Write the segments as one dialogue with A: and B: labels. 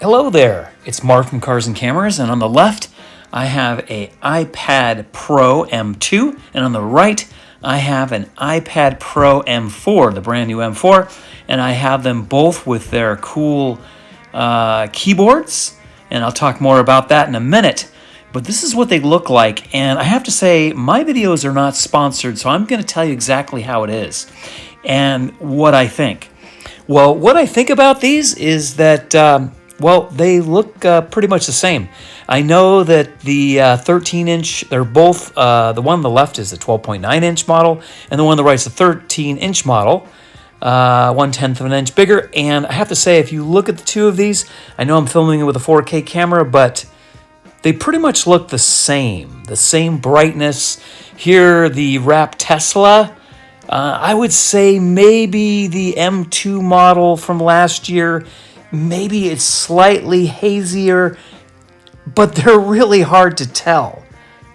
A: Hello there, it's Mark from Cars and Cameras, and on the left I have a iPad Pro M2, and on the right I have an iPad Pro M4, the brand new M4, and I have them both with their cool keyboards, and I'll talk more about that in a minute. But this is what they look like, and I have to say my videos are not sponsored, so I'm going to tell you exactly how it is and what I think. Well, what I think about these is that they look pretty much the same. I know that the 13-inch, they're both, the one on the left is a 12.9-inch model, and the one on the right is a 13-inch model, 1/10 of an inch bigger. And I have to say, if you look at the two of these, I know I'm filming it with a 4K camera, but they pretty much look the same brightness. Here, the Wrap Tesla, I would say maybe the M2 model from last year, maybe it's slightly hazier, but they're really hard to tell.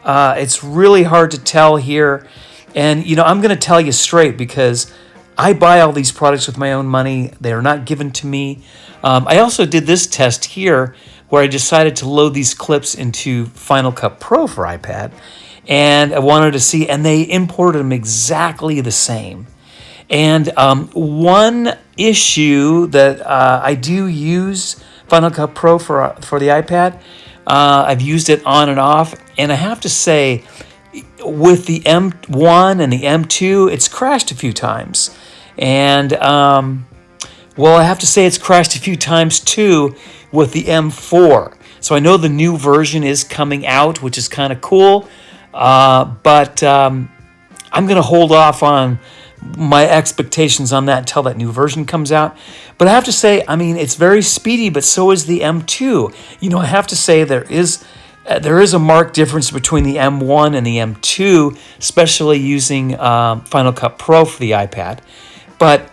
A: It's really hard to tell here. And, I'm going to tell you straight because I buy all these products with my own money. They are not given to me. I also did this test here where I decided to load these clips into Final Cut Pro for iPad. And I wanted to see, and they imported them exactly the same. And one issue that I do use Final Cut Pro for the iPad, I've used it on and off, and I have to say, with the M1 and the M2, it's crashed a few times. And, I have to say it's crashed a few times too with the M4. So I know the new version is coming out, which is kind of cool, but I'm going to hold off on my expectations on that until that new version comes out. But I have to say, it's very speedy, but so is the M2. I have to say there is a marked difference between the M1 and the M2, especially using Final Cut Pro for the iPad. But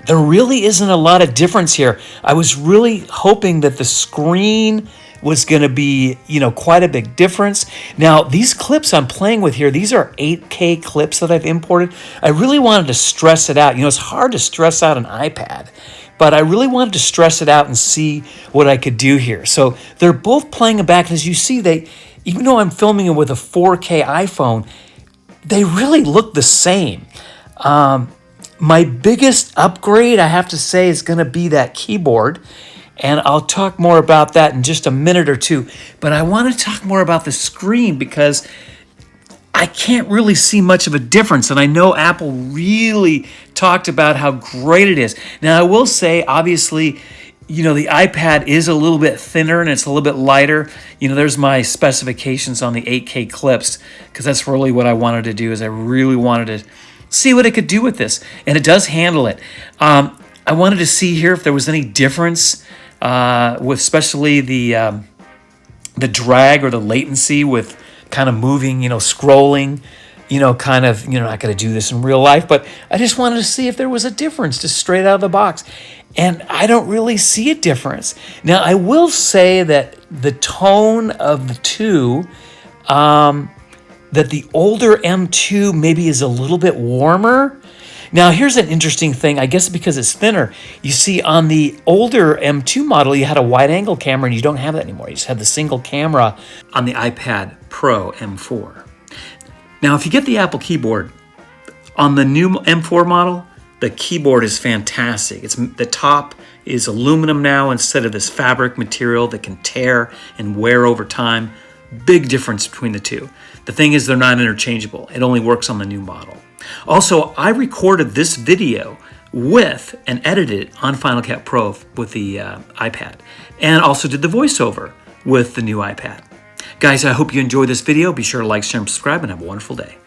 A: there really isn't a lot of difference here. I was really hoping that the screen was going to be, quite a big difference. Now, these clips I'm playing with here, these are 8K clips that I've imported. I really wanted to stress it out. It's hard to stress out an iPad, but I really wanted to stress it out and see what I could do here. So they're both playing it back. And as you see, even though I'm filming it with a 4K iPhone, they really look the same. My biggest upgrade, I have to say, is going to be that keyboard. And I'll talk more about that in just a minute or two. But I want to talk more about the screen because I can't really see much of a difference. And I know Apple really talked about how great it is. Now, I will say, obviously, the iPad is a little bit thinner and it's a little bit lighter. There's my specifications on the 8K clips because that's really what I wanted to do is I really wanted to see what it could do with this. And it does handle it. I wanted to see here if there was any difference with especially the drag or the latency with kind of moving, scrolling, not going to do this in real life, but I just wanted to see if there was a difference just straight out of the box. And I don't really see a difference. Now, I will say that the tone of the two, that the older M2 maybe is a little bit warmer. Now, here's an interesting thing. I guess because it's thinner, you see on the older M2 model, you had a wide-angle camera, and you don't have that anymore. You just have the single camera on the iPad Pro M4. Now, if you get the Apple keyboard, on the new M4 model, the keyboard is fantastic. The top is aluminum now instead of this fabric material that can tear and wear over time. Big difference between the two. The thing is, they're not interchangeable. It only works on the new model. Also, I recorded this video with and edited it on Final Cut Pro with the iPad, and also did the voiceover with the new iPad. Guys, I hope you enjoyed this video. Be sure to like, share, and subscribe, and have a wonderful day.